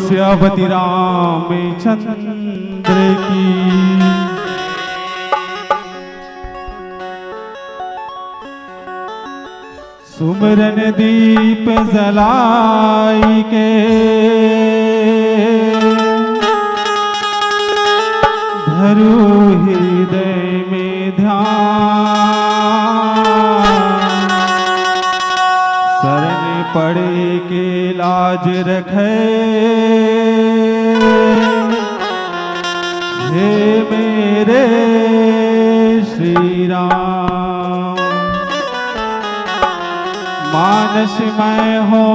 श्यावती रामचंद्र की। सुमरन दीप जलाई के धरू हृदय में ध्यान, शरण पड़े के लाज रखे हे मेरे श्री राम। मानस में हो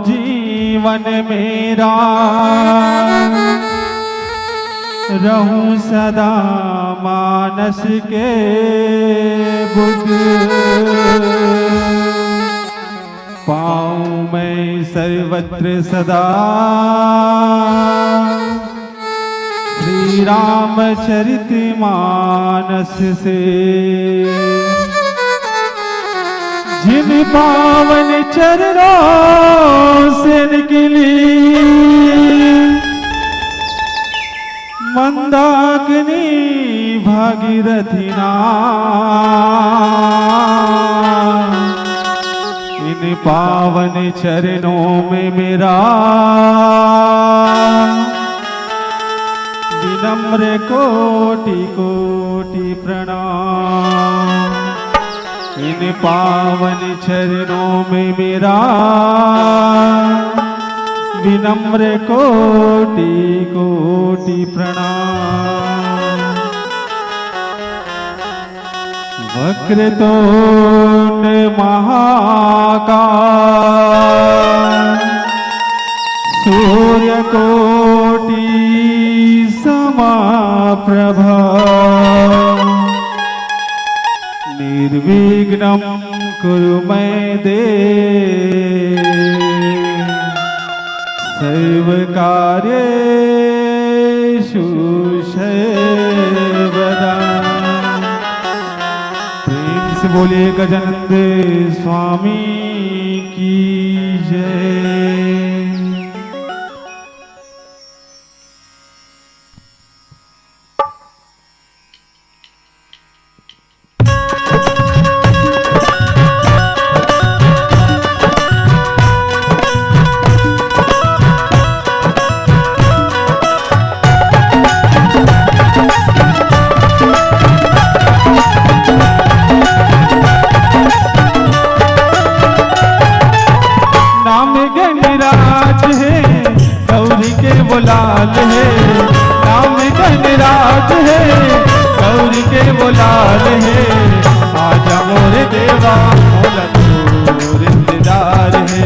जीवन मेरा, रहूं सदा मानस के बुध। पाऊं मैं सर्वत्र सदा श्री रामचरित मानस से। जिन पावन चरणों से निकली मंदाकिनी भागीरथी नाम, इन पावन चरणों में मेरा विनम्र कोटि कोटि प्रणाम। इन पावन चरणों में मेरा विनम्र कोटि कोटि प्रणाम। वक्रतुंड महाकाय, सूर्यकोटि समप्रभा, निर्विघ्नं कुरु मे देव, सर्वकार्येषु सर्वदा। प्रेम से बोलिए गजानंद स्वामी की जय। लाल है नाम गणराज है, गौरी के वो लाल है। आजा मोरे देवा मोला तोर इंतजार है,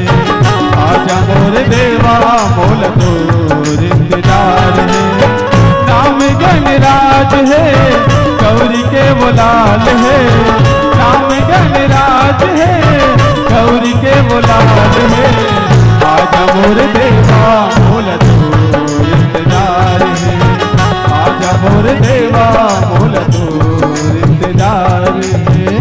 आजा मोरे देवा मोला तोर इंतजार है। नाम गणराज है गौरी के वो लाल है, नाम गणराज है गौरी के वो लाल है। आजा मोरे देवा मोला इंतजार है, आजा मोर देवा मोला तोर इंतजार है।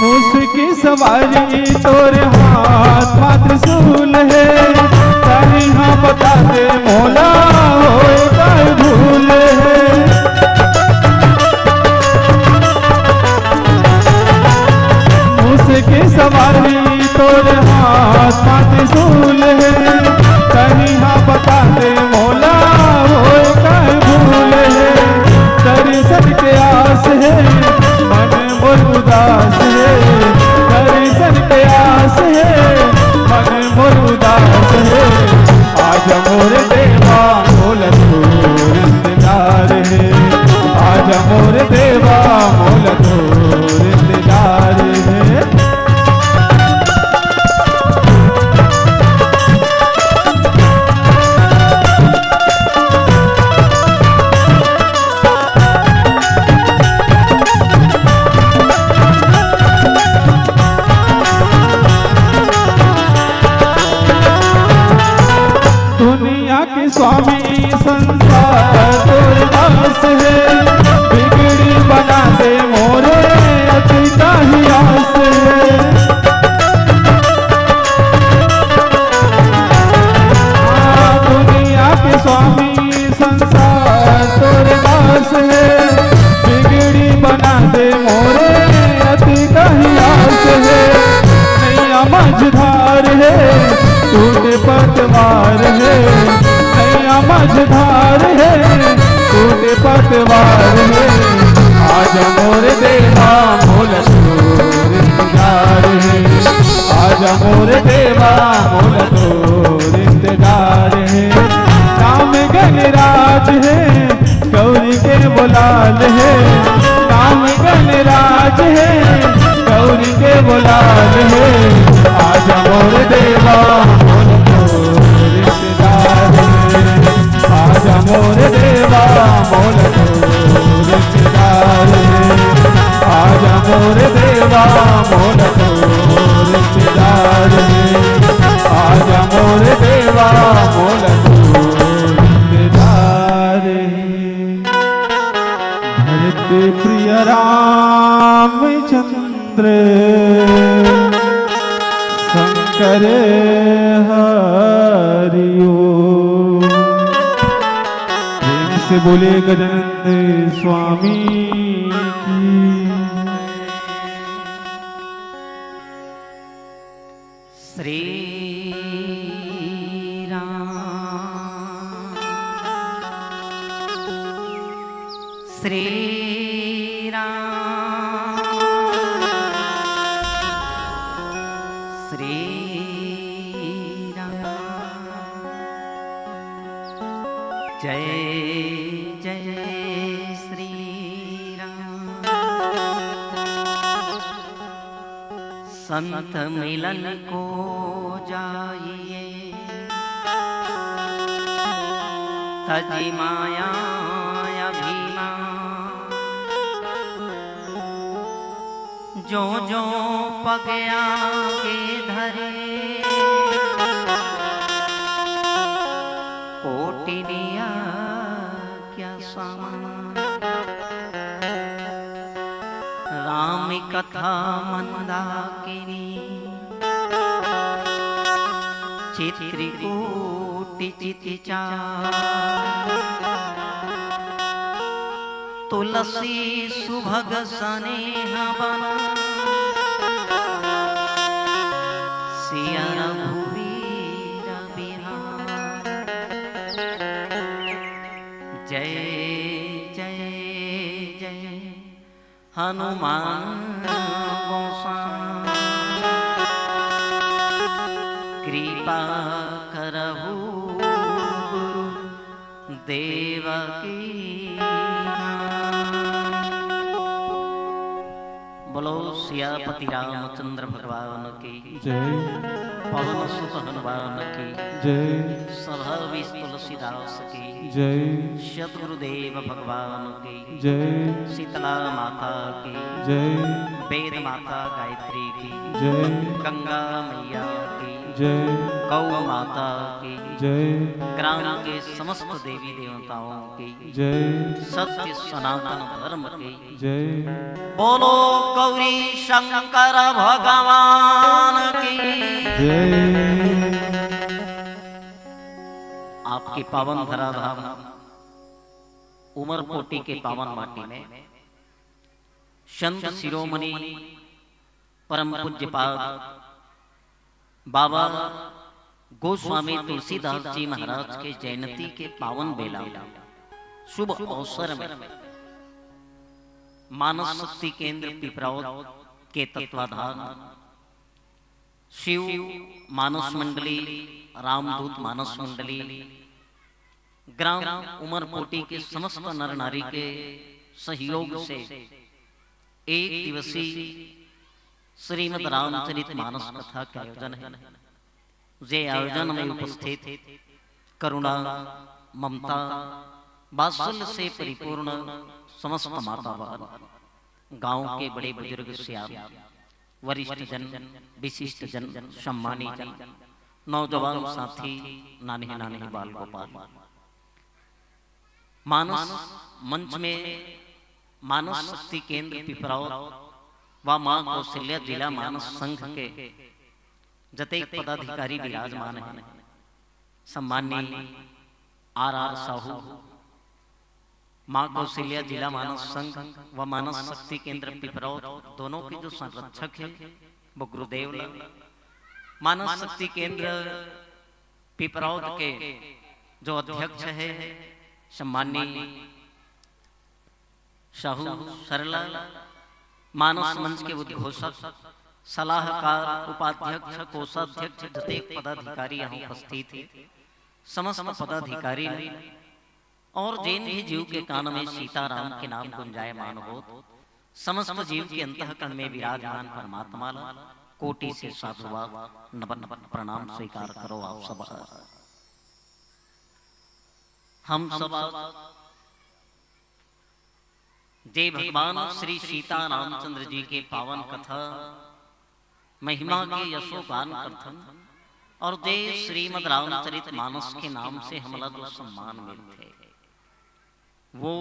मुस्की के स्वामी संसार तोर दास है, बिगड़ी बना दे मोरे अति काही आस है। दुनिया के स्वामी संसार तोर दास है, बिगड़ी बना दे मोरे अति काही आस है। नैया मझधार है टूटे पतवार है, नैया मझधार है टूटे पतवार है। आजा मोर देवा मोल तोर इंतजार है, आजा मोर देवा मोल तोर इंतजार है। नाम गणराज है गौरी के बुलाल है, नाम गणराज है गौरी के बुलाल है। आजा मोर देवा मोल तोर इंतजार है, आजा मोर देवा मोल तोर इंतजार है, आजा मोर देवा मोल तोर इंतजार है, आजा मोर देवा मोल तोर इंतजार है। भरत प्रिय रामचंद्र शंकर हरिओ। प्रेम से बोले गजानंद स्वामी की। श्री राम श्री राम श्री राम। जय जय श्री राम। संत मिलन को जाइए तजी माया अभिमान। जो जो पग आगे धरे कोटिनिया क्या सामान। राम कथा मंदाकिनी चित्रिकूटि चितिचार। तुलसी सुभग स्नेह बन सिया रघुवीर बिहार। जय जय जय हनुमान गोसाई। कृपा करहु गुरु देवकी। बोलो सियापति रामचंद्र भगवान की जय, पवन सुत हनुमान की जय, सभा विष तुलसीदास की जय, सदगुरुदेव भगवान की जय, शीतला माता की जय, वेद माता गायत्री की जय, गंगा मैया की जय, गौ माता की जय, ग्राम के समस्त देवी देवताओं की जय, सत्य सनातन धर्म की जय। बोलो गौरी शंकर भगवान की जय। आपकी पावन धराधाम उमरकोटी के पावन माटी में संत शिरोमणि परम पूज्यपाद बाबा गोस्वामी तुलसीदास जी महाराज के जयंती के पावन बेला शुभ अवसर में मानस शक्ति केंद्र पिपरावत के तत्वाधान शिव मानस मंडली, रामदूत मानस मंडली, ग्राम उमरकोटी के समस्त नर नारी के सहयोग से एक दिवसीय श्रीमद् रामचरित मानस कथा का आयोजन है। जे आयोजन में उपस्थित करुणा, ममता, वात्सल्य से परिपूर्ण समस्त माता बहन, गांव के बड़े बुजुर्ग, श्याम, वरिष्ठ जन, विशिष्ट जन, सम्मानी जन, नौजवान साथी नाने नाने बाल गोपाल मानस मंच में मानस शक्ति केंद्र पिपराव व मां कौशल्या जिला मानस संघ के जतेक पदाधिकारी विराजमान हैं। सम्माननीय आर साहू मां कौशल्या जिला मानस संघ व मानस शक्ति केंद्र पिपराव दोनों के जो संरक्षक हैं वो गुरुदेव मानस शक्ति केंद्र पिपराव के जो अध्यक्ष है सम्माननीय साहू सरला मानस मंच के उद्घोषक सलाहकार उपाध्यक्ष कोषाध्यक्ष जतेक पदाधिकारी यहाँ उपस्थित थे। समस्त पदाधिकारी और जैन भी जीव के कान में सीताराम के नाम गुंजायमान हो। समस्त जीव के अंतःकरण में विराजमान परमात्मा कोटि से साधुवाद नमन प्रणाम स्वीकार करो आप सब। हम सब जय भगवान श्री सीता रामचंद्र जी के पावन कथा महिमा के यशोगान कथन और जय श्रीमद रामचरित मानस के नाम से हमला जो सम्मान मिलते वो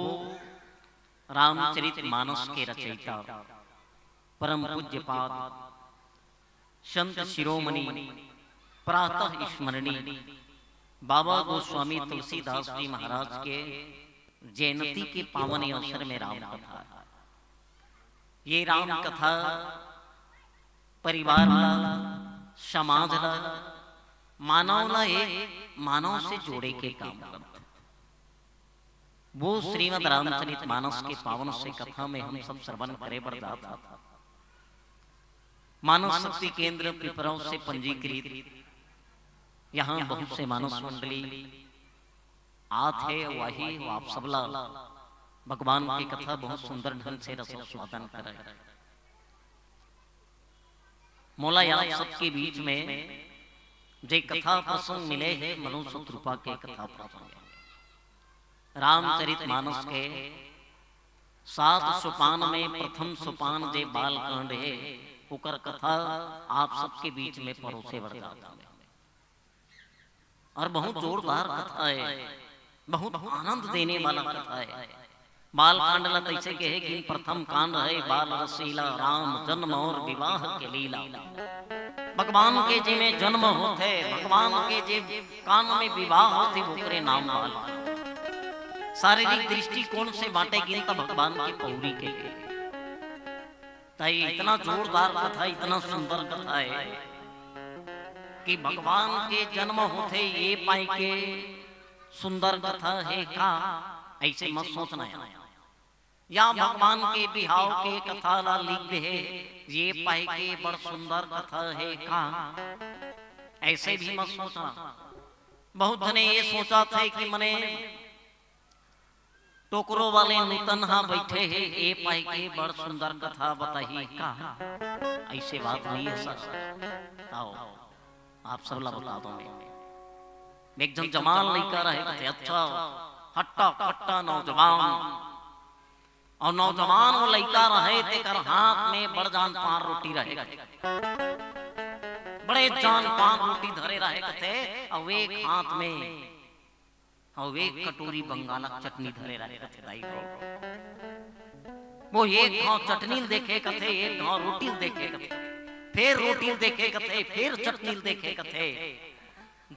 रामचरित मानस के रचयिता परम पूज्यपाद संत शिरोमणि प्रातः स्मरणीय बाबा गोस्वामी तुलसीदास जी महाराज के जयंती के पावन अवसर में राम कथा। ये राम कथा परिवार समाज मानव एक मानव से जोड़े के काम करता। वो श्रीमद रामचरित मानस के पावन से कथा में हम सब श्रवण करे बरदाता था। मानव शक्ति केंद्र पिपराव से पंजीकृत यहाँ बहुत से मानस मंडली आते वही आप सबला भगवान की कथा बहुत सुंदर ढंग से रसोस्वादन करे। मोला आप सबके बीच में जे कथा प्रसंग मिले हैं मनुष्य कृपा के कथा प्रसंग रामचरित मानस के 7 सोपान में प्रथम सोपान जे बालकांड है उकर कथा आप सबके बीच में परोसे बरदाता और बहुत जोरदार कथा है, बहुत आनंद देने वाला कथा है। बाल कांड ला तैसे कहे कि प्रथम कांड है बाल रसीला राम जन्म और विवाह के लीला। भगवान के जे में जन्म होते भगवान के जे कान में विवाह होती वो नाम बाल। शारीरिक दृष्टिकोण से बांटे गिनता भगवान की पौरी के ताई इतना जोरदार कथा इतना सुंदर कथा है कि भगवान के जन्म होते ये पाई के सुंदर कथा है का ऐसे मत सोचना है या भगवान के बिहाव के कथा ला लिख दे ये पाई के बड़ सुंदर कथा है का ऐसे भी मत सोचना। बहुत जने ये सोचा थे कि मने टोकरो वाले नूतन हाँ बैठे हैं ये पाई के बड़ सुंदर कथा बताइए का ऐसे बात नहीं है सर। आओ आप सब ला बता दो। एक जन जमाल लड़का रहे थे अच्छा हट्टा कट्टा नौजवान और नौजवान वो लड़का रहे थे कर हाथ में बड़ जान पान रोटी रहे बड़े जान पान रोटी धरे रहे थे और एक हाथ में और एक कटोरी बंगाला चटनी धरे रहे थे दाई वो एक घाव चटनी देखे कथे एक घाव रोटी देखे कथे फिर रोटी देखे कथे फिर चटनी देखे कथे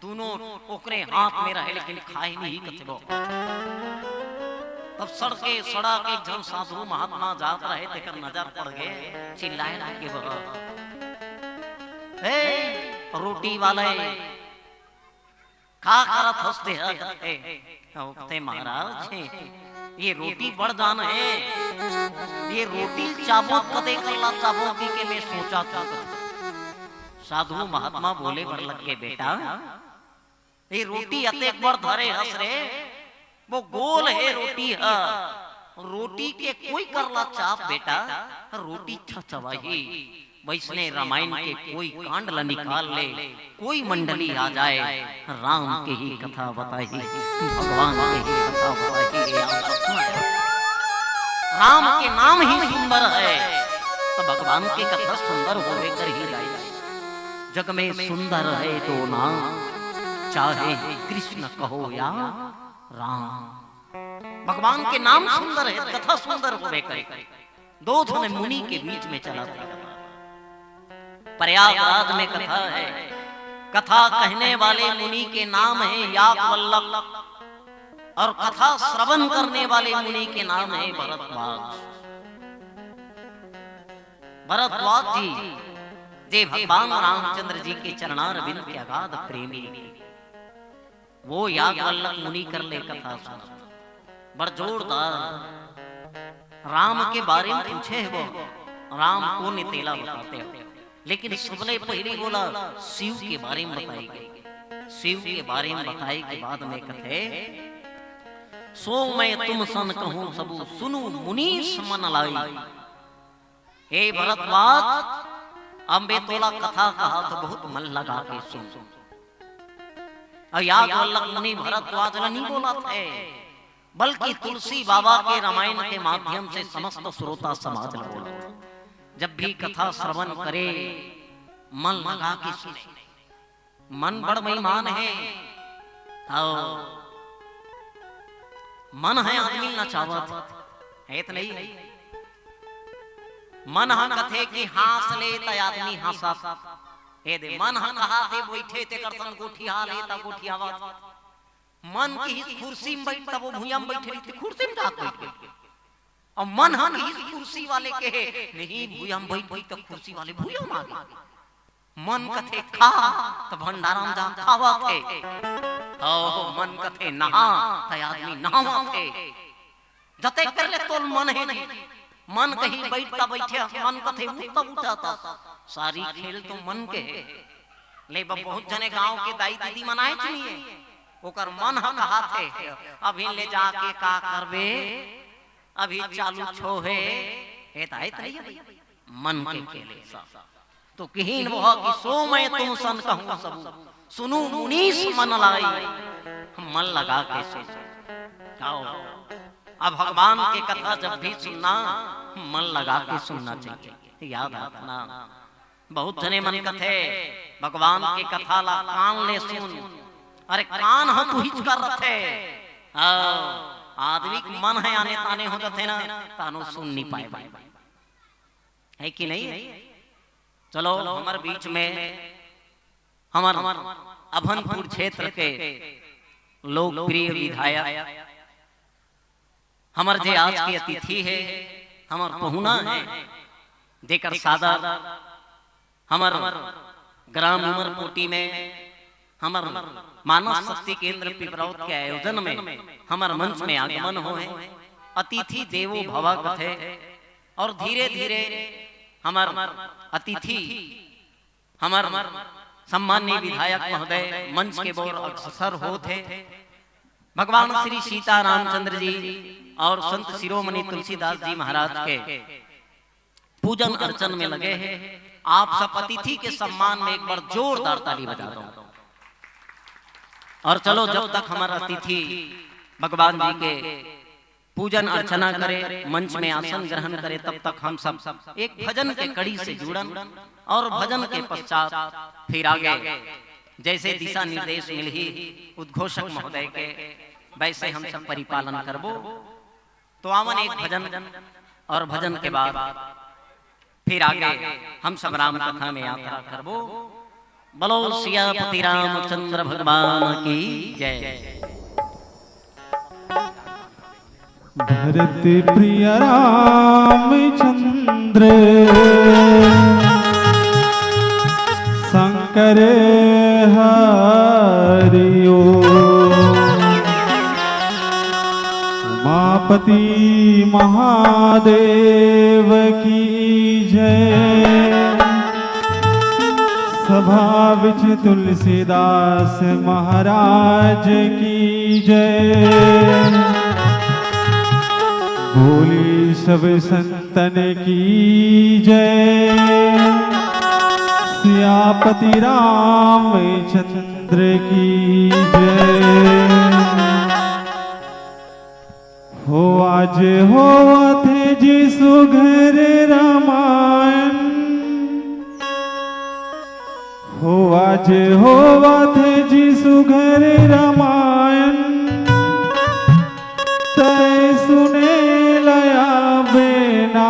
दोनों ओकरे हाथ में रहे लेकिन खाए नहीं कथे वो। तब सड़के सड़ा के जन साधु महात्मा जात रहे थे कर नजर पड़ गए चिल्लाए लगे वो रोटी वाले का करत हंसते हैं महाराज ये रोटी बढ़ जान है ये रोटी चाबो कदे करला चाबो की के मैं सोचा था। साधु महात्मा बोले बर लग के बेटा ये रोटी अतेक बार धरे हंस रे वो गोल है रोटी है रोटी के कोई करला चाप बेटा रोटी छचवाही वैसने रामायण के कोई कांड ला निकाल ले कोई मंडली आ जाए राम के ही कथा बताई भगवान के ही कथा बताई राम के नाम ही सुंदर है तो भगवान की कथा सुंदर होवे कर ही जाए। जग में सुंदर है तो नाम, चाहे कृष्ण कहो या राम। भगवान के नाम सुंदर है, कथा सुंदर होवे करे। दो जन मुनि के बीच में चला था। प्रयागराज में कथा है। कथा कहने वाले मुनि के नाम है याज्ञवल्क्य और कथा श्रवण करने वाले मुनि के नाम है भरद्वाज। भरद्वाज जी जे भगवान रामचंद्र जी के चरणारविंद के अगाध प्रेमी, वो याज्ञवल्क्य मुनि कर ले कथा सुना। बड़ जोरदार राम के बारे में पूछे है वो, राम को नितेला बताते हो, लेकिन सबले पहले बोला शिव के बारे में बताई गई। शिव के बारे में बताई के बाद में कथे, सो मैं तुम सन कहूं सबू सुनु मुनीस मन लाई। हे भरद्वाज, अम्बे तोला कथा कहा तो बहुत मन लगा के सुन। याज्ञवल्क्य मुनि भरद्वाज ने नहीं बोला थे, बल्कि तुलसी बाबा के रामायण के माध्यम से समस्त श्रोता समाज ने बोला। जब भी कथा श्रवण करे मन लगा के सुने। मन बड़ महिमान है, मन है आदमी न चावत है तो नहीं। मन हा कथे कि हास ले त आदमी हासा हे दे। मन हा कहा थे बैठे ते करसन गोठी हा ले त गोठी आवा। मन की इस कुर्सी में बैठ तब वो भुइयां में बैठे थे, कुर्सी में जात बैठ। और मन हा इस कुर्सी वाले के नहीं भुइयां में बैठ तो कुर्सी वाले भुइयां में आ गए। मन कथे खा तो भंडारा में जा खावा थे। ओ मन कथे नहा तो आदमी नहावा थे। जते कर ले तो मन है नहीं। मन कहीं बैठता बैठे मन कथे उठता उठाता। सारी खेल तो मन के ले। बहुत जने गांव के दाई दीदी मनाए चलिए, ओकर मन हा कहा थे अभी ले जाके का करबे, अभी चालू छो है हेदायत नहीं है मन के खेले तो कहीं वो कि सो मैं तुम सन कहूं सब सुनु मुनीस मन लाई। मन लगा के गाओ। अब भगवान के कथा जब भी सुनना मन लगा के सुनना चाहिए। याद रखना, बहुत जने मन कथे भगवान के कथा ला कान ले सुन। अरे कान हम तू हिच कर रखे। आदमी का मन है आने ताने हो जाते ना, तानो सुन नहीं पाए है कि नहीं। चलो हमारे बीच में हमार अभनपुर क्षेत्र के लोकप्रिय विधायक हमार जे आज के अतिथि है, हमार पहुना है, जेकर सादर हमार ग्राम उमरकोटी में हमार मानव शक्ति केंद्र पिपरौत के आयोजन में हमार मंच में आगमन हो है। अतिथि देवो भव कथे। और धीरे धीरे हमार अतिथि हमार सम्माननीय विधायक महोदय मंच के बोर अग्रसर होते। भगवान श्री सीता रामचंद्र जी और संत शिरोमणि तुलसीदास जी महाराज के पूजन अर्चन में लगे हैं। आप सब अतिथि के सम्मान में एक बार जोरदार ताली बजा दो। और चलो जब तक हमारा अतिथि भगवान जी के पूजन अर्चना करे, मंच में आसन ग्रहण करे, तब तक हम सब एक भजन के कड़ी से जुड़न और भजन के पश्चात फिर आगे जैसे दिशा निर्देश मिल ही उद्घोषक महोदय के, वैसे हम सब परिपालन करबो। तो आवन एक भजन और भजन के बाद फिर आगे हम सब राम कथा में यात्रा करबो। बोलो सियापति रामचंद्र भगवान की जय। भरत प्रिय रामचंद्र शंकर हरिओ। उमापति महादेव की जय। सभा विच तुलसीदास महाराज की जय। बोली सब संतन की जय। सियापति रामचंद्र की जय। हो आज हो थे जी सुघर रामायण। हो आज होवा थे जीसु घर रामायण तय सुने लया बेना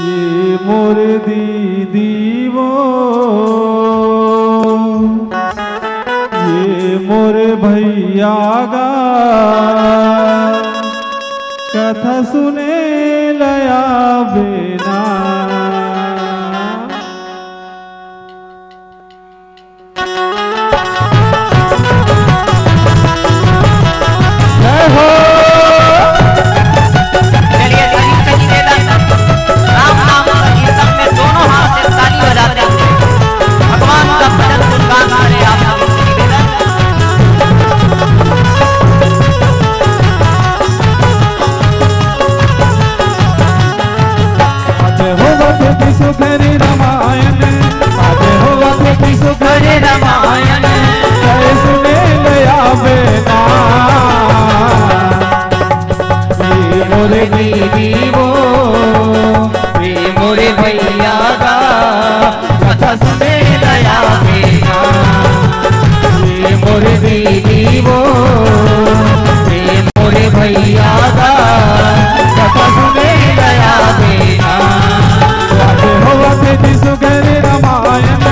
ये मोर दीदी वो ये मोर भैया गा कथा सुने लया बेना जय हो चलिए राम नाम कीर्तन में दोनों हाथ से ताली बजाते हुए भगवान का भजन गुणगान करे आप सुखरी रामायण आजे होवा थे सुखरी रामायण जय सुने लया बेना ये मोरे दीदी वो ये मोरे भैया गा कथा सुने लया बेना ये मोरे दीदी वो ये मोरे भैया गा कथा सुने लया बेना आजे होवा थे सुघर रामायण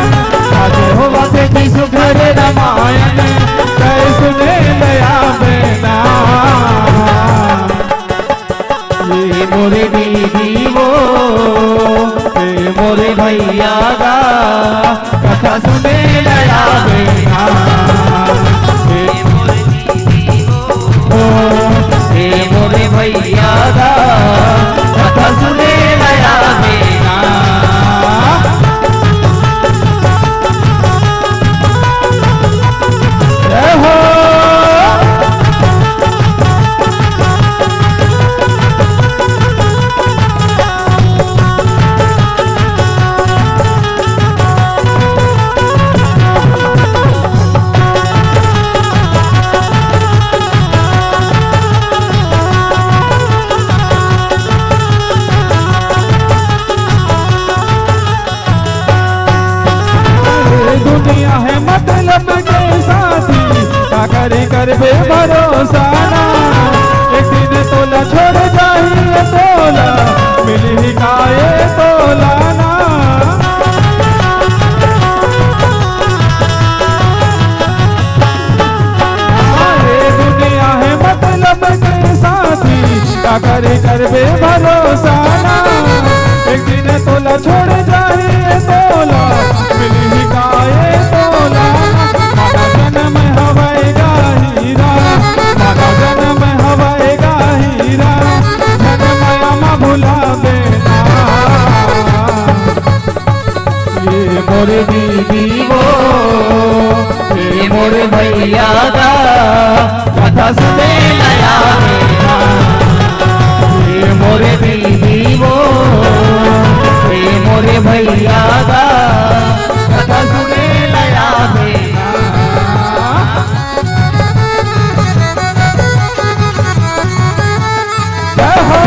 आजे होवा थे सुघर रामायण जय सुने लया बेना ये मोरे दीदी वो ये मोरे भैया गा कथा सुने लया बेना ये मोरे दीदी वो ये मोरे भैया गा कथा सुने लया बेना जय हो दुनिया है मतलब के साथी का करे कर बे भरोसा ना एक दिन तोला छोड़ जाइए तोला मिल ही खाए तोला ना ये दुनिया है मतलब के साथी का करे कर बे भरोसा ना एक दिन तोला छोड़ जाइए तोला मिल ही खाए तोला माना जन्म हवाएगा हीरा माना जन्म हवाएगा हीरा जन्म भुला देना ये मोरे दीदी वो ये मोरे भैया गा कथा सुने लया बेना ये मोरे दीदी वो ये मोरे भैया गा कथा सुने लया बेना जय हो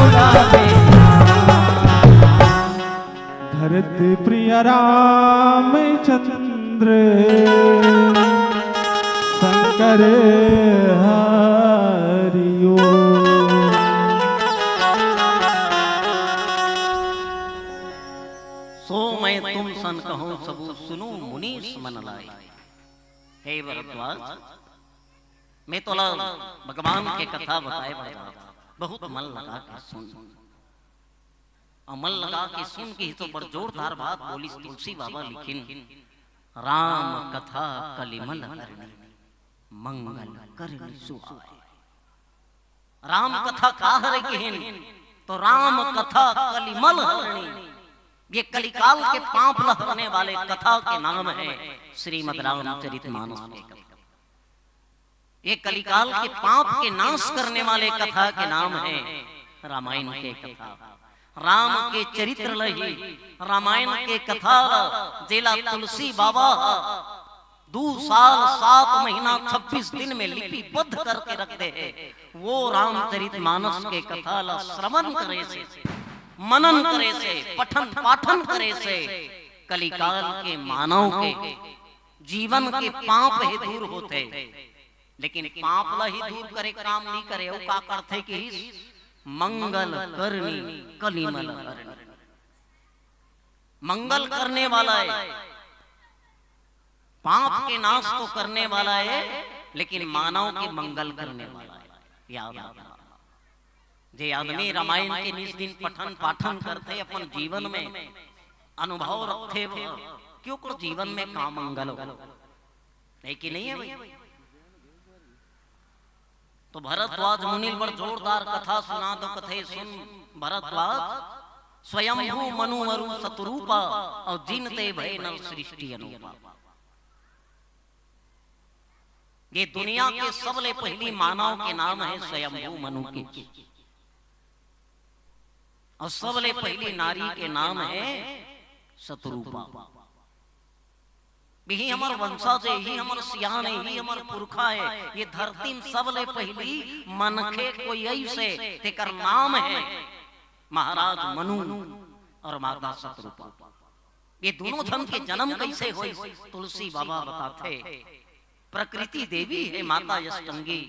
बुलावे। धरती प्रिय रामचंद्र शंकर हरिओ। सो मैं तुम सन कहूं सबू सुनो मुनीस मन लाए। हे भरद्वाज, मैं तो भगवान के कथा बताए बड़ा बहुत मन लगा के सुन, और मन लगा के सुन के ही तो बड़ जोरदार बात बोली तुलसी बाबा लिखिन। राम कथा कलिमल करनी मंगल करनी सुहाए। राम कथा का हरे किहिन तो राम कथा कलिमल हरणी। ये कलिकाल के पाप लहरने वाले कथा के नाम है श्रीमद् रामचरितमानस के कथा। ये कलिकाल के पाप के नाश करने वाले कथा के नाम है रामायण के कथा। राम के चरित्र लही रामायण के कथा जेला तुलसी बाबा 2 साल 7 महीना 26 दिन में लिपिबद्ध करके रखते हैं। वो रामचरितमानस के कथा ला श्रवण करे से, मनन करे से, पठन पाठन करे से कलिकाल के मानव के जीवन के पाप ही दूर होते। लेकिन पाप ला ही दूर करे काम नहीं करे, वो का करते कि मंगल करनी कलिमल करनी। मंगल करने वाला है, पाप के नाश तो करने वाला है, लेकिन मानव के मंगल करने वाला है। याद रखना, जे आदमी रामायण के निज दिन पठन पाठन करते अपन जीवन में अनुभव रखते क्यों कर जीवन में का मंगल हो, है कि नहीं है भाई। तो भरद्वाज मुनि पर जोरदार कथा सुना दो। कथे सुन भरद्वाज, स्वयंभू मनु अरु सतरूपा और जिनते भय नर सृष्टि अनुपा। ये दुनिया के सबले पहली मानव के नाम है स्वयंभू मनु के, और सबले पहली नारी के नाम है सतरूपा। यही हमार वंशज है, यही हमार सियान है, यही हमार पुरखा है। ये धरती में सबले पहली मनखे कोई ऐसे तेकर नाम है महाराज मनु और माता सतरूपा। ये दोनों जन के जन्म कैसे हुए तुलसी बाबा बताते। प्रकृति देवी है माता अष्टंगी,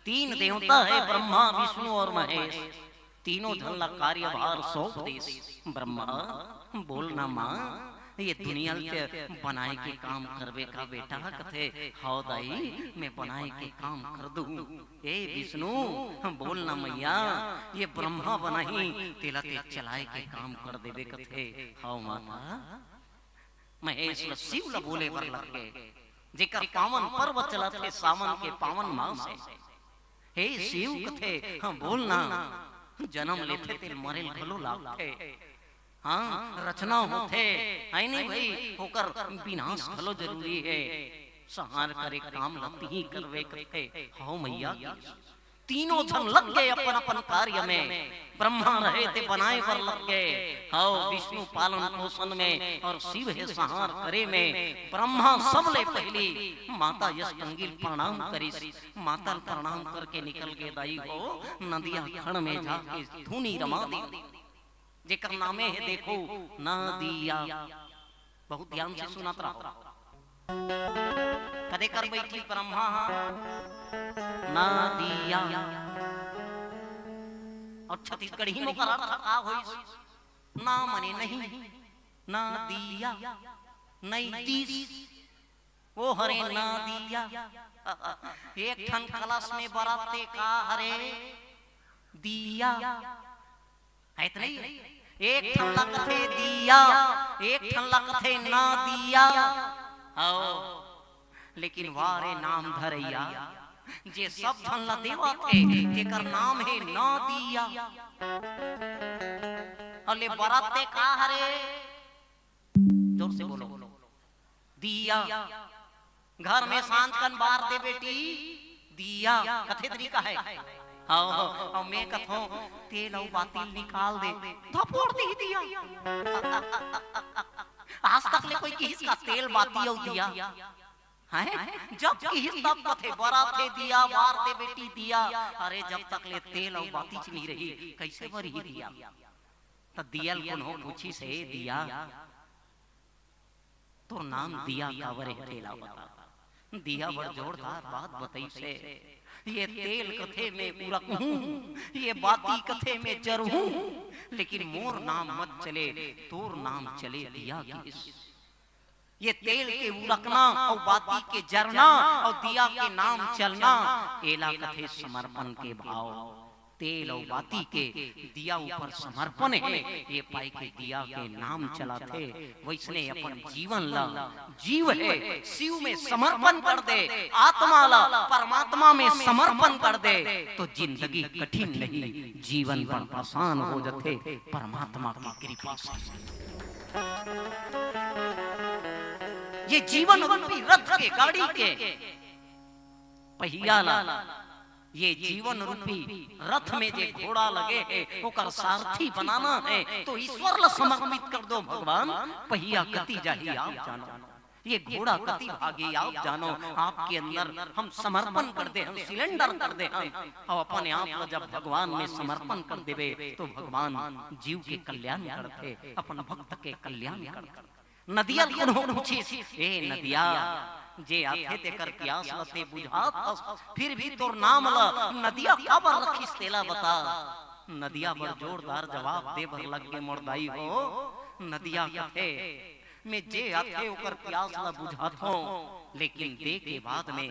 3 देवता है ब्रह्मा विष्णु और महेश। तीनों जन ला कार्यभार सौंप देश। ब्रह्मा बोलना माँ, ये दुनिया के बनाए के काम करवे का बेटा कथे हाउ दाई मैं बनाए के काम कर दूं। ए विष्णु बोलना मैया, ये ब्रह्मा बनाही तेला ते चलाए के काम कर देवे कथे हाउ माता। महेश शिव ला बोले पर लगे, जेकर पावन पर्व चलत है सावन के पावन मास है। हे शिव कथे हम बोलना, जन्म लेते ते मरे भलो लागते। हाँ रचना होते है नहीं भाई, होकर विनाश भलो जरूरी है। संहार करे काम लती ही करवे करते हो मैया। तीनों जन लग गए अपन अपन कार्य में। ब्रह्मा रहे थे बनाए पर लग गए, हो विष्णु पालन पोषण में और शिव है संहार करे में। ब्रह्मा सबले पहली माता अष्टंगी प्रणाम करी। माता प्रणाम करके निकल गए दाई हो नदिया खण में जाके धुनी रमा दी। जेकर नामे है देखो नदिया, बहुत ध्यान से सुनत रहो। कदे कर बैठी ब्रह्मा नदिया, और छत्तीसगढ़ी में का अर्थ का होई ना मने नहीं नदिया नहीं दिस वो हरे नदिया। एक ठन कलश में बराते का हरे दिया है तो नहीं। एक ठन लगथे दिया, एक ठन लगथे ना दिया। आओ लेकिन वारे नाम धरैया जे सब ठन ला देवा थे जेकर नाम है ना दिया। अले बराते का हरे, जोर से बोलो दिया। घर में सांझ कन बार दे बेटी दिया, कथे तरीका है। और मैं कथो तेल और बातिल निकाल दे, थपोड़ दी दिया। आज तक ले कोई किसी का तेल बाती और दिया हैं जब की तब कथे बरा थे दिया बार दे बेटी दिया। अरे जब तक ले तेल और बाती च नहीं रही कैसे बरी दिया। तो दियल कौन हो पूछी से दिया तो नाम दिया कावरे तेला बता। दिया बड़ जोरदार बात बताई से ये तेल कथे में उड़कूं ये बाती कथे में चरूं लेकिन मोर नाम मत चले तोर नाम चले दिया की। ये तेल के उड़कना और बाती के जरना और दिया के नाम चलना एला कथे समर्पण के भाव। तेल और बाती के दिया ऊपर समर्पण है ये पाई के दिया के नाम चला थे। वैसने अपन जीवन ला जीव है शिव में समर्पण कर दे आत्मा ला परमात्मा में समर्पण कर दे तो जिंदगी कठिन नहीं जीवन पर आसान हो जाते परमात्मा की कृपा से। ये जीवन रूपी रथ के गाड़ी के पहिया ला ये जीवन रूपी रथ में जे घोड़ा लगे है ओकर सारथी बनाना है तो ईश्वर ला समर्पित कर दो भगवान पहिया कति जाही आप जानो। ये घोड़ा कति भागी आप जानो। आपके अंदर हम समर्पण कर दे हम सिलेंडर कर दे हम और अपने आप को जब भगवान में समर्पण कर देवे तो भगवान जीव के कल्याण करते अपन भक्त के कल्याण करते। नदिया को पूछी ए नदिया जे आथे तेकर प्यास लते बुझात फिर भी तोर नाम ला नदिया काबर रखिस तेला बता। नदिया बड़ जोरदार जवाब दे भर लग के मोरदाई हो। नदिया कथे में जे आथे ओकर प्यास ला बुझात हो लेकिन दे के बाद में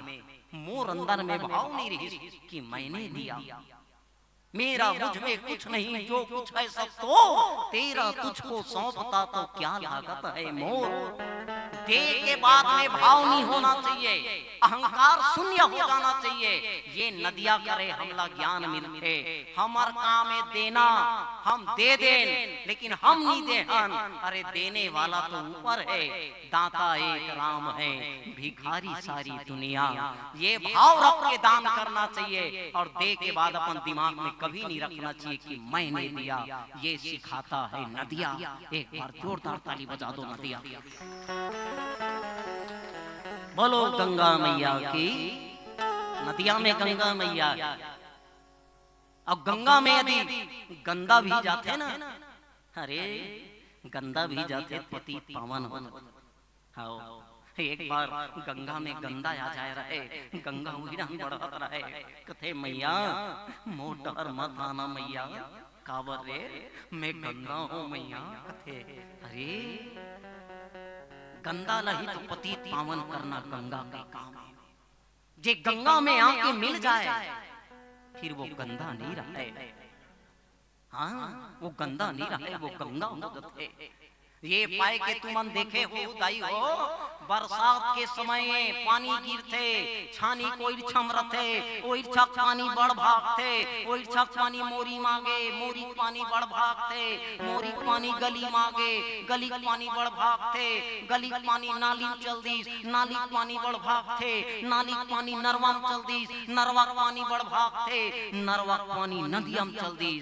मोर अंदर में भाव नहीं रही कि मैंने दिया मेरा मुझ में कुछ नहीं जो कुछ है सब तो तेरा तुझको सौंपता तो क्या लागत है मोर। दे के बाद में भाव नहीं होना चाहिए अहंकार शून्य हो जाना चाहिए। ये नदिया करे हमला ज्ञान मिलते हमार काम है देना हम दे दें लेकिन हम नहीं दे हन। अरे देने वाला तो ऊपर है दाता एक राम है भिखारी सारी दुनिया। ये भाव रख के दान करना चाहिए और दे के बाद अपन दिमाग में कभी नहीं रखना चाहिए कि मैंने दिया। ये सिखाता है नदिया। एक बार जोरदार ताली बजा दो नदिया। बोलो गंगा मैया की। नदिया में गंगा मैया अब गंगा में यदि गंदा भी जाते ना अरे गंदा भी जाते पति पावन हो। एक बार गंगा में गंदा आ जाए रहे गंगा उड़न बढ़त रहे कथे मैया मोटर मत आना मैया काबर रे मैं गंगा हूँ मैया कथे। अरे गंगा लही तो पति पावन करना गंगा का काम है। जे गंगा में आके मिल जाए फिर वो गंदा नहीं रहे। हाँ वो गंदा नहीं रहे वो गंगा हो जाते। ये पाए के तुमन देखे हो दाई हो बरसात के समय पानी गिरते छानी कोई छमरते ओई छक पानी बढ़ भागते ओई छक पानी मोरी मांगे मोरी पानी बढ़ भागते मोरी पानी गली मांगे गली पानी बढ़ भागते गली पानी नाली चल दी नाली पानी बढ़ भागते नाली पानी नरवा में चल दी नरवा पानी बढ़ भागते नरवा पानी नदिया में चल दी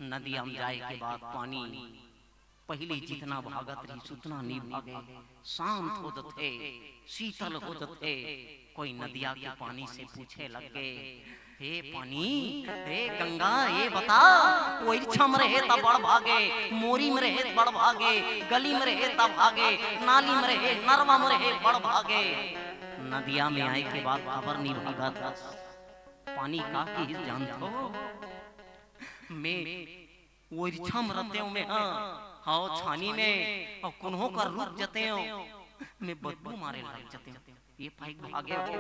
नदिया में जाए के बाद पानी पहले जितना भागत रही उतना नहीं भागे शांत हो जाते शीतल हो जाते। कोई नदिया के पानी से पूछे लगे हे पानी हे गंगा ये बता वही छम रहे तब बड़ भागे मोरी में रहे बड़ भागे गली में रहे तब भागे नाली में रहे नरवा में रहे बड़ भागे। नदिया में आए के बाद खबर नहीं भागा था पानी का ही जानते हो मैं वो छम रहते हूँ मैं हाँ छानी में और कुन्हों का रुक जाते हो मैं बदबू मारे लग जाते हो। ये पाइक भागे हो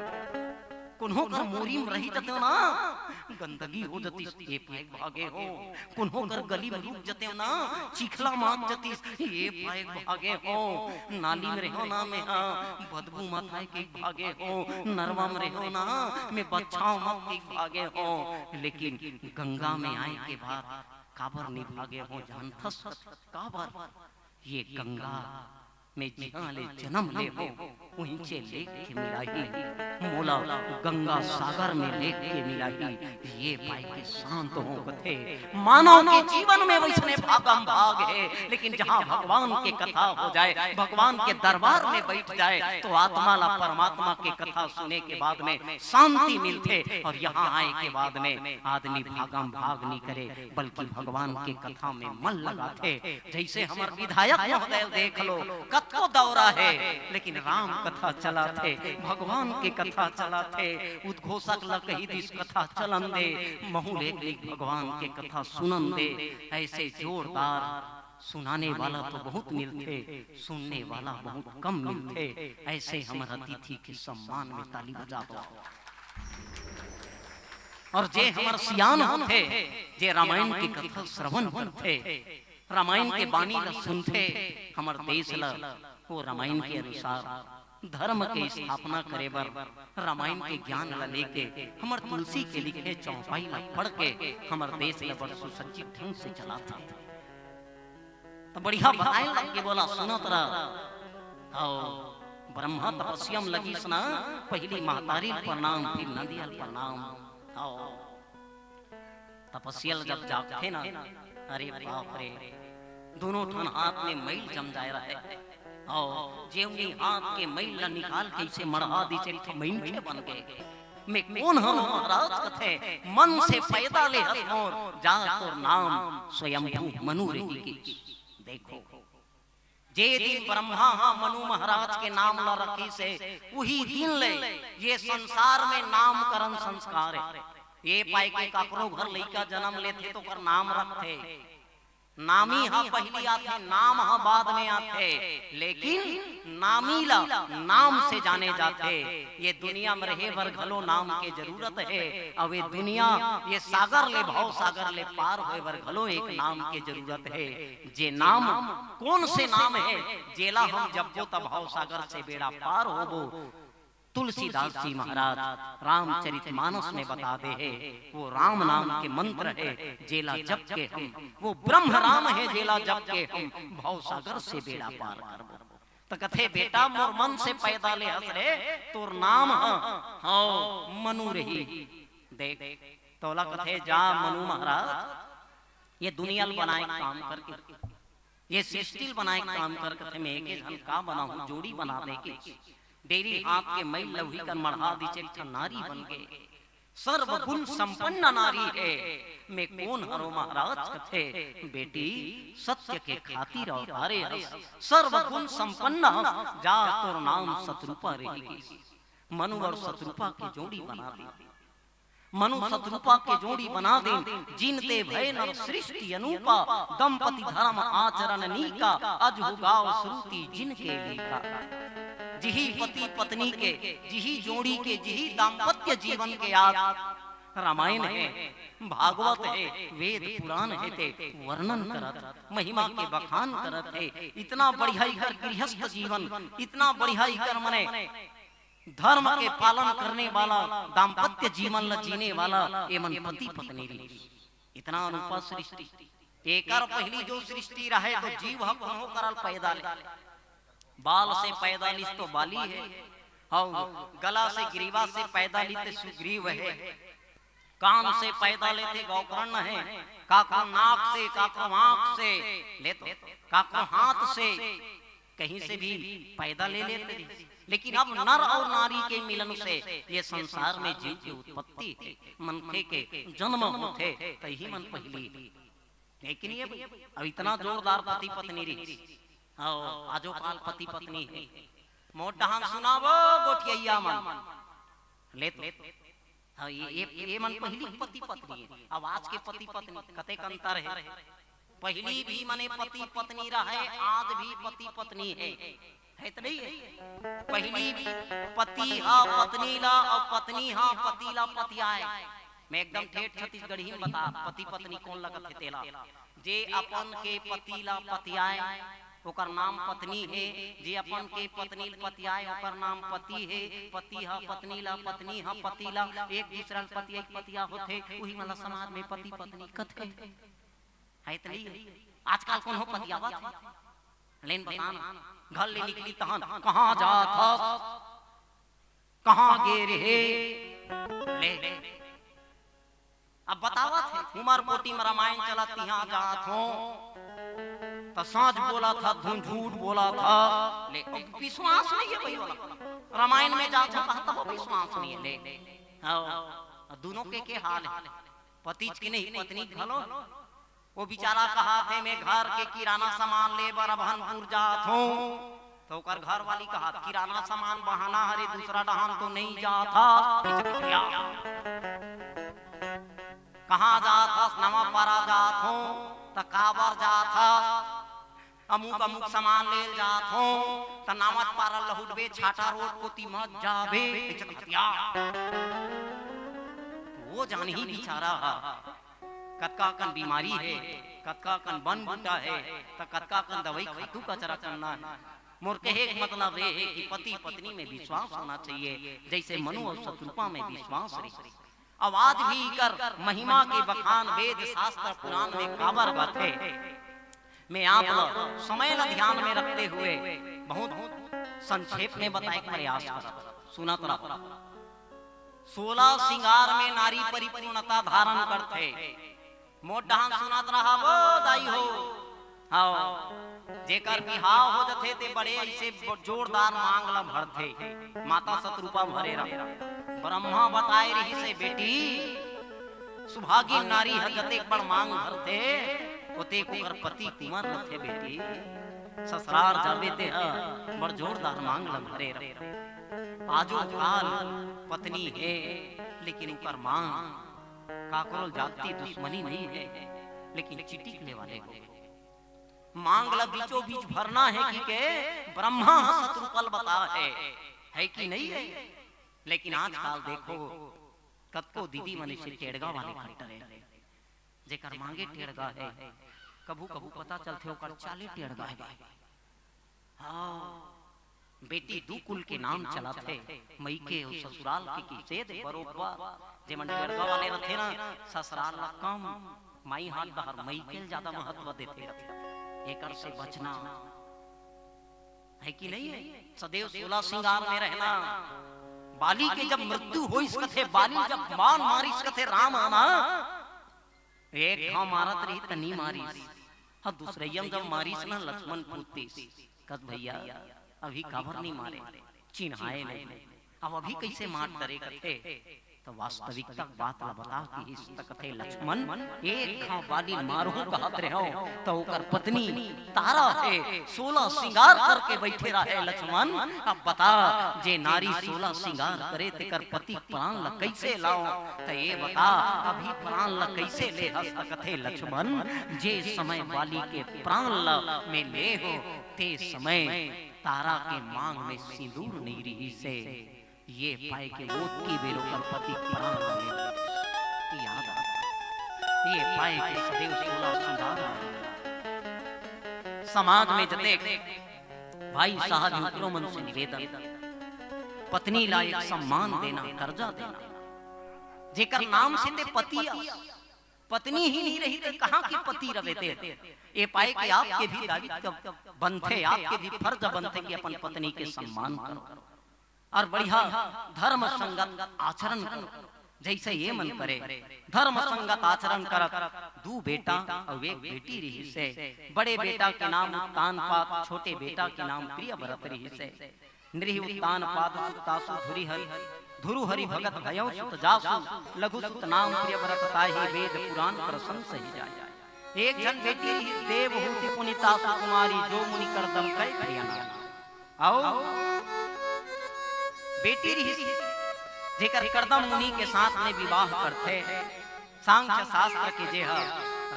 कुन्हों कर मोरी में रही जाते हो ना गंदगी हो जाती ये पाइक भागे हो कुन्हों कर गली में रुक जाते हो ना चिखला मार जाती ये पाइक भागे हो नाली में रहो ना मैं हाँ बदबू मत आए के भागे हो नरवा में रहो ना मैं बच्चाओं मत के भागे हो। लेकिन गंगा में आए के बाद काबर नहीं भागे हो जानथस काबर ये गंगा मैं जहाँ ले जन्म ले हो वहीं से लेख के मिलाई, मोला गंगा सागर में लेख के मिलाई। ये पाई के शांत हो कथे मानव के जीवन में वैसने भागम भाग है, लेकिन जहाँ भगवान के कथा हो जाए, भगवान के दरबार में बैठ जाए तो आत्मा ला परमात्मा के कथा सुने के बाद में शांति मिलते। और यहाँ आए के बाद में आदमी भागम भाग नहीं करे बल्कि भगवान के कथा में मन लगाते। जैसे हमारे विधायक महोदय देख लो, कतो दौरा है लेकिन राम कथा चलाते, भगवान के कथा चलाते, उद्घोषक ल कही दिस कथा चलन दे, महूले भगवान के कथा सुनन दे। ऐसे जोरदार सुनाने वाला तो बहुत मिलते, सुनने वाला बहुत कम मिलते। ऐसे हमारा अतिथि के सम्मान में ताली बजा दो। और जे हमार सियान होते, जे रामायण की कथा श्रवण करते, रामायण के बानी ला सुनते, हमार देश ला वो रामायण के अनुसार धर्म के स्थापना करे बर रामायण के ज्ञान ला लेके हमार तुलसी के लिखे चौपाई ला पढ़ के हमार देश ला बड़ सुसज्जित ढंग से चलाता। तो बढ़िया बनाए लग के बोला सुनो तरा आओ ब्रह्मा तपस्याम लगी सुना, पहली महतारी प्रणाम फिर नदियल प्रणाम। आओ तपस्या जब जागते ना, अरे बाप रे दोनों ठन हाथ में मैल जम जाए रहे। आओ जेवनी हाथ के मैल ला निकाल के इसे मढ़ा दी से मैन के बन गए। मैं कौन हूँ महाराज कथे मन से पैदा ले हस मोर, जा तोर नाम स्वयंभू मनु रही की। देखो जे दिन ब्रह्मा मनु महाराज के नाम ला रखी से वही दिन ले ये संसार में नामकरण संस्कार है। ये पाई के काकरो घर लइका जन्म लेते तो कर नाम रखते, नामी हा पहली आते, नाम हा बाद में आते, लेकिन नामी ला नाम से जाने जाते। ये दुनिया में रहे वर घलो नाम के जरूरत है। अब ये दुनिया ये सागर ले भाव सागर ले पार होए वर घलो एक नाम के जरूरत है। जे नाम कौन से नाम है जेला हम जपो तब भाव सागर से बेड़ा पार होबो। तुलसीदास जी महाराज रामचरितमानस में बता दे है, वो राम नाम के मंत्र है जेला जप के हम, वो ब्रह्म राम है जेला जप के हम भाव सागर से बेड़ा पार करबो। तो कथे बेटा मोर मन से पैदा ले हस रे, तोर नाम हो मनु रही। देख तोला कथे जा मनु महाराज ये दुनिया बनाए काम करके, ये सृष्टि बनाए काम कर कथे में एक जन का बनाऊं जोड़ी बना दे के डेरी हाथ के मैल लवही कर मढ़ा दी चल नारी बन गए। सर्वगुण संपन्न नारी है, मैं कौन हरो महाराज कथे बेटी सत्य के खातिर अवतारे हस, सर्वगुण संपन्न जा तोर नाम शत्रुपा रहेगी। मनु और शत्रुपा की जोड़ी बना दी, मनु शत्रुपा के जोड़ी बना दे, जिनते भय नर सृष्टि अनूपा, दंपति धर्म आचरण नीका, अज हुगाव श्रुति जिनके लेका। जिही पति पत्नी के, जिही जोड़ी के, जिही दाम्पत्य जीवन के याद रामायण है, भागवत है, वेद पुराण है ते वर्णन करत, महिमा के बखान करत है। इतना बढ़िया कर गृहस्थ जीवन, इतना बढ़िया कर मने धर्म के पालन करने वाला दाम्पत्य जीवन ल जीने वाला एमन पति पत्नी री। इतना अनुपा सृष्टि एकर पहली जो सृष्टि रहे तो जीव हक हो करल पैदा ले, बाल से पैदा लिस तो बाली है, और गला से ग्रीवा से पैदा ली तो सुग्रीव है, कान से पैदा लेते गौकर्ण है, काको नाक से, काको आंख से ले तो, काको हाथ से कहीं से भी पैदा ले लेते। लेकिन अब नर और नारी के मिलन से ये संसार में जीव की उत्पत्ति है, मनखे के जन्म होते तही मन पहली। लेकिन ये अब इतना जोरदार पति पत्नी री, आजो काल पति पत्नी है, मोट हम सुनावो गोठिया मन ले तो ये मन पहली पति पत्नी है। अब आज के पति पत्नी कते अंतर है, पहली भी मने पति पत्नी रहे, आज भी पति पत्नी है तो नहीं है। पहली पति हा पत्नी ला और पत्नी हा पति ला पतियाए। मैं एकदम ठेठ छत्तीसगढ़ी में बता पति पत्नी कौन लगत है तेला। जे अपन के पति ला पतियाए ओकर नाम पत्नी है, जे अपन के पत्नी पतियाए ओकर नाम पति है। पति हा पत्नी ला, पत्नी हा पति ला, एक दूसरा पति एक पतिया होते, वही मतलब समाज में पति पत्नी कथे है तो नहीं। आजकल कौन हो पतियावत लेन बताना घर ले निकली तहन कहां जात हस कहां गे रे ले अब बतावत है उमरकोटी में रामायण चला तिहां जात हो तो साँझ बोला था झूठ बोला था ले विश्वास नहीं है भाई वाला रामायण में जात हो कहता हो विश्वास नहीं है ले हाँ दोनों के हाल है पति की नहीं पत्नी भलो वो बेचारा कहा थे मैं घर के किराना सामान ले बर अभनपुर जात हूँ तो कर घर वाली कहा किराना सामान बहाना हरे दूसरा डहान तो नहीं जाता कहाँ जाता नवा पारा जात हूँ तो काबर जात अमुक अमुक सामान ले जात हूँ तो नामत पारा लहुटबे छाटा रोड को ती मत जाबे वो जान ही बेचारा कतका कन बीमारी है कतका कन बन बूटा है तो कतका कन दवाई खातू कचरा करना है मोर कहे मतलब ये है कि पति पत्नी में विश्वास होना चाहिए जैसे मनु और शत्रुपा में विश्वास रही आवाज भी कर महिमा के बखान वेद शास्त्र पुराण में काबर बाते मैं आप लोग समय ला ध्यान में रखते हुए बहुत संक्षेप में बताए प्रयास कर सुना तो 16 श्रृंगार में नारी परिपूर्णता धारण करते मोट ढान सुनात रहा वो दाई हो हाँ जेकर बिहाव हो जथे ते बड़े ऐसे जोरदार मांगला भरते माता शत्रुपा भरे रहा ब्रह्मा बताए रही से बेटी सुभागी नारी है जते बड़ मांग भरते ओते को पति कुमार रथे बेटी ससुराल जाबे ते बड़ जोरदार मांगला भरे रहा आजो काल पत्नी है लेकिन ऊपर मांग काकरोल जाति दुश्मनी नहीं है लेकिन चिटिकने वाले हो मांग ला बीचों बीच भरना है कि के ब्रह्मा शत्रुपल बता है कि नहीं है लेकिन आजकल देखो कतको दीदी मनुष्य टेड़गा वाले खट्टर है जेकर मांगे टेड़गा है कभू कभू पता चलते होकर चाले टेड़गा है हाँ बेटी दू कुल के नाम चला थे मई के ससुराल की सेद बरोबर जे मन टेड़गा वाले रथे ना ससुराल ला कम माई हाथ बाहर मई के ज्यादा महत्व देते रथे एकर से बचना है कि नहीं है सदैव 16 श्रृंगार में रहना बाली के जब मृत्यु हो इस कथे बाली जब मान मारी इस कथे राम आना एक घाव मारत रही तनी मारी हाँ दूसरे जब मारी ना लक्ष्मण पूछती कद भैया अभी काबर नहीं मारे चिन्हाए नहीं अब अभी कैसे मार डरे कथे तो वास्तविकता बात ला बता कि इस कथे लक्ष्मण एक घाव बाली मारो कहत रहे हो तो ओकर पत्नी तारा है 16 श्रृंगार करके बैठे रहे लक्ष्मण अब बता जे नारी 16 श्रृंगार करे तेकर पति प्राण ला कैसे लाओ तो ये बता अभी प्राण ला कैसे ले हस कथे लक्ष्मण जे समय बाली के प्राण ला में ले हो ते समय तारा के मांग में सिंदूर नहीं रही से ये पाए के मोत की बेरों पर पति प्राण ले याद आता ये पाए के सदैव 16 श्रृंगार समाज में जते भाई साहब मित्रों मन से निवेदन पत्नी ला एक सम्मान देना कर्जा देना जेकर नाम से ते पति पत्नी ही नहीं रही तो कहां की पति रवेते ये पाए कि आपके भी दायित्व बनते आपके भी फर्ज बनते कि अपन पत्नी के सम्मान करो और बढ़िया धर्म संगत आचरण करो जैसे ये मन करे धर्म संगत आचरण कर दू बेटा और एक बेटी रही से बड़े बेटा के नाम उत्तान पात छोटे बेटा के नाम प्रिय भरत रही से नृह उत्तान पात सुतासु धुरी हरि धुरु हरि भगत भयौ सुत जासु लघु सुत नाम प्रिय भरत ताहि वेद पुराण प्रसन्न सही जाय एक जन बेटी देवहूति पुनीता कुमारी जो मुनि करदम कई प्रियना आओ बेटी रही जेकर करदम मुनि के साथ में विवाह करते सांख्य शास्त्र के जे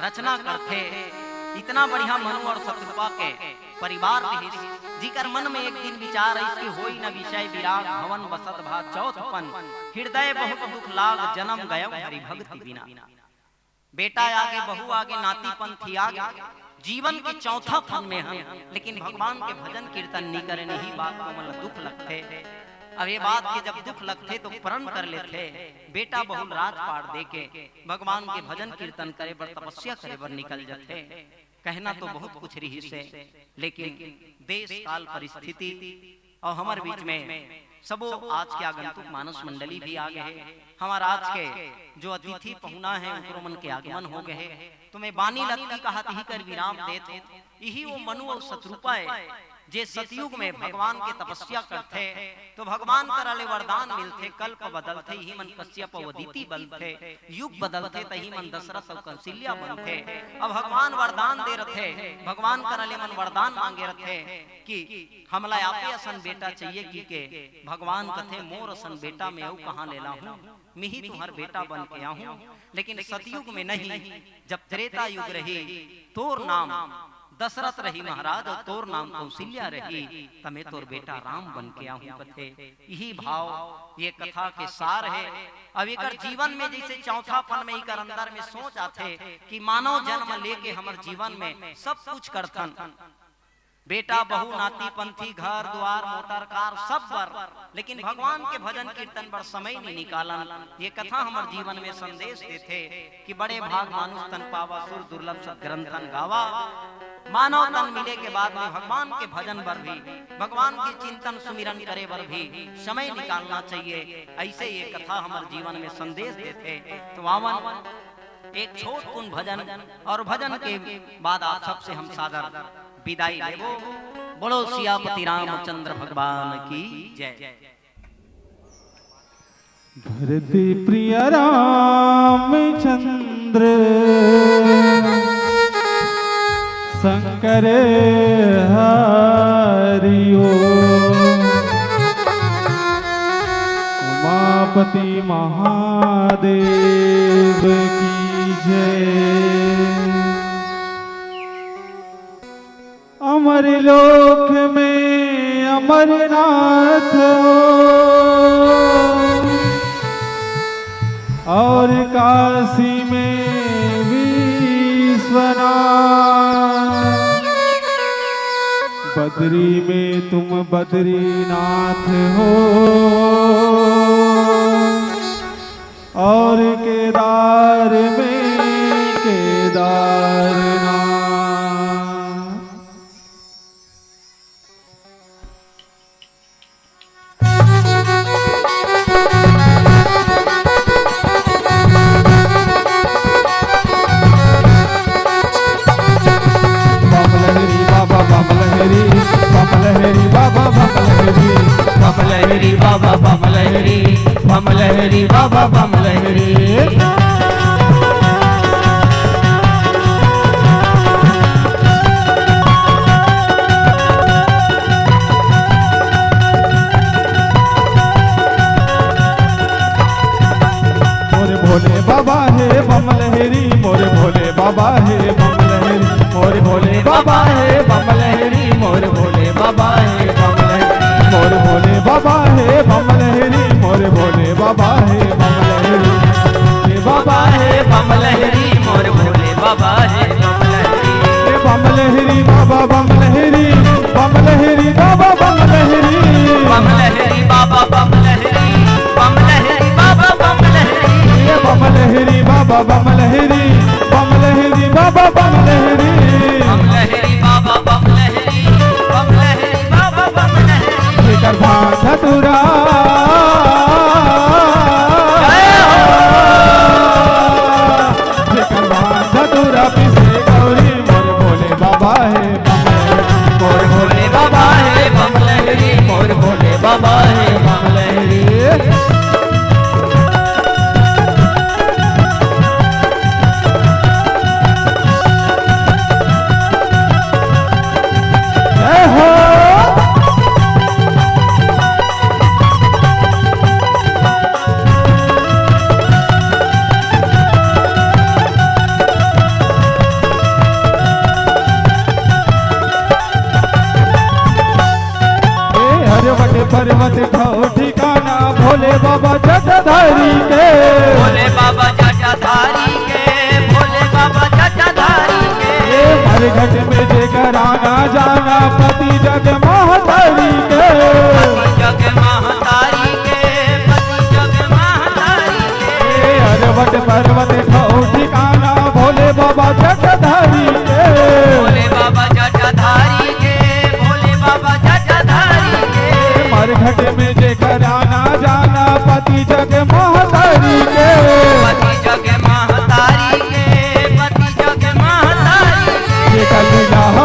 रचना करते इतना बढ़िया मनु और शत्रुपा के परिवार रही जिकर मन में एक दिन विचार इसके होई न विषय विराग भवन बसत भा चौथपन हृदय बहुत दुख लाग जन्म गयम हरि भक्ति बिना बेटा आगे बहू आगे नातीपन थी आगे जीवन के चौथा फन में हम लेकिन भगवान के भजन कीर्तन नहीं करे नहीं बात को मतलब दुख लगते अब ये बात के जब दुख लगते तो प्रण कर लेते बेटा बहुल राजपाट दे के भगवान के भजन कीर्तन करे बर तपस्या करे बर निकल जाते कहना तो बहुत कुछ रही से, लेकिन देश काल परिस्थिति और हमारे बीच में सबो आज के आगंतुक मानस मंडली भी आ गए। हमारा आज के जो अतिथि पहुना है उनको मन के आगमन हो गए। तुम्हें बानी लत्ती कहत ही कर विराम देते, यही वो मनु और शत्रुपा है जे सतयुग में भगवान के तपस्या करते तो भगवान कराले वरदान मिलते, कल्प बदलते ही मन कश्यप वदिति बनते, युग बदलते तही मन दशरथ और कौशल्या बनते। अब भगवान वरदान दे रथे, भगवान कराले मन वरदान मांगे रथे कि हमला आपे असन बेटा चाहिए कि के भगवान कथे मोर असन बेटा मैं कहाँ लेला हूँ, मैं ही तुम्हार बेटा बन के आऊँ। लेकिन सतयुग में नहीं, जब त्रेता युग रही तोर नाम दशरथ रही महाराज और तोर नाम कौशल्या रही, तमे तोर बेटा राम बन के आऊं कथे। यही भाव ये कथा के सार है। अब एक जीवन में जैसे चौथापन में इकर अंदर में सोच आते कि मानव जन्म लेके हमर जीवन में सब कुछ करथन, बेटा बहू नाती पंथी घर द्वार मोटर कार सब बर, लेकिन भगवान के भजन कीर्तन पर समय नहीं निकालन। ये कथा हमारे जीवन में संदेश देते कि बड़े भाग मानुष तन पावा सुर दुर्लभ सदग्रंथन गावा। मानव तन मिले के बाद में भगवान के भजन पर भी, भगवान के चिंतन सुमिरन करे पर भी समय निकालना चाहिए। ऐसे ये कथा हमारे जीवन में संदेश देते। तो वावन एक छोट कुन भजन और भजन के बाद आप सबसे हम सादर विदाई लेबो। बोलो सियापति रामचंद्र भगवान की जय। धरती प्रिय रामचंद्र शंकर हरिओ, उमापति महादेव की जय। अमर लोक में अमरनाथ और काशी में विश्वनाथ, बद्री में तुम बद्रीनाथ हो और केदार में केदारनाथ। बमलहरी बाबा बमलहरी, बमलहरी बाबा बमलहरी, बमलहरी बाबा बमलहरी। मोरे भोले बाबा है बमलहरी, मोरे भोले बाबा है बमलहरी, मोरे भोले बाबा है बमलहरी, मोरे भोले बाबा है बमलहरी, मोरे भोले बाबा है बमलहरी, मोरे भोले बाबा है बमलहरी, बाबा है बमलहरी, मोरे भोले बाबा है बमलहरी, बमलहरी बाबा बमलहरी, बमलहरी बाबा बमलहरी, बमलहरी बाबा बमलहरी, बमलहरी बाबा बमलहरी, बमलहरी बाबा बमलहरी, बमलहरी बाबा बमलहरी, बमलहरी बाबा बमलहरी, बमलहरी बाबा बमलहरी। लेकर भाग धतुरा लेकर भाग धतुरा पिसे गौरी, मोर भोले बाबा है बमलहरी, मोर भोले बाबा है बमलहरी, मोर भोले बाबा है बमलहरी। पर्वत खाओ ठिकाना भोले बाबा जटाधारी के, भोले बाबा जटाधारी के, भोले बाबा जटाधारी के। मरघट में जेकर आना जाना पति जग महतारी के, पति जग महतारी के, पति जग महतारी के। अरवट पर्वत खाओ ठिकाना भोले बाबा जटाधारी के,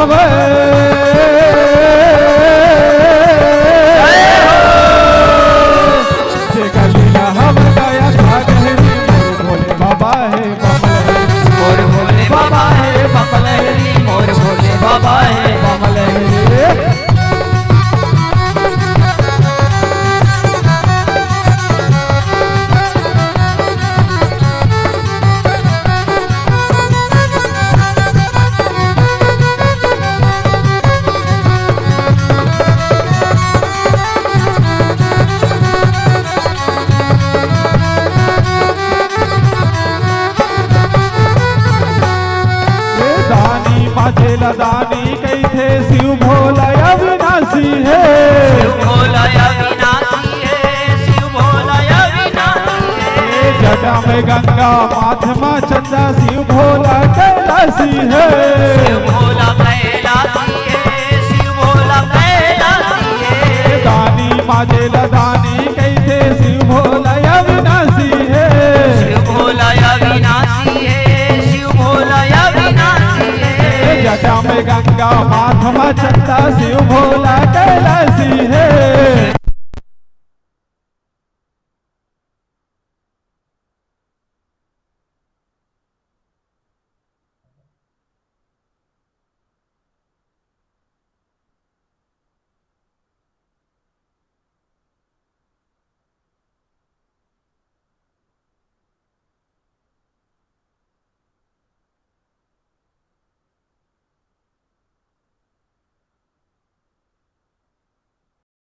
हवे जे कलीला हम गया था गहरी मोर भोले बाबा है बमलहरी मोर भोले बाबा है बमलहरी मोर भोले बाबा है बमलहरी माझेला दानी कैथे शिव भोला अविनाशी है शिव भोला अविनाशी है शिव भोला अविनाशी है जटा में गंगा माथमा चंदा शिव भोला कैलाशी है शिव भोला कैलाशी है शिव भोला कैलाशी है दानी माझेला दानी कैथे शिव भोला अविनाशी है शिव भोला अविनाशी है शिव भोला अविनाशी है जटा में गंगा माथमा चंदा शिव भोला कैलाशी है।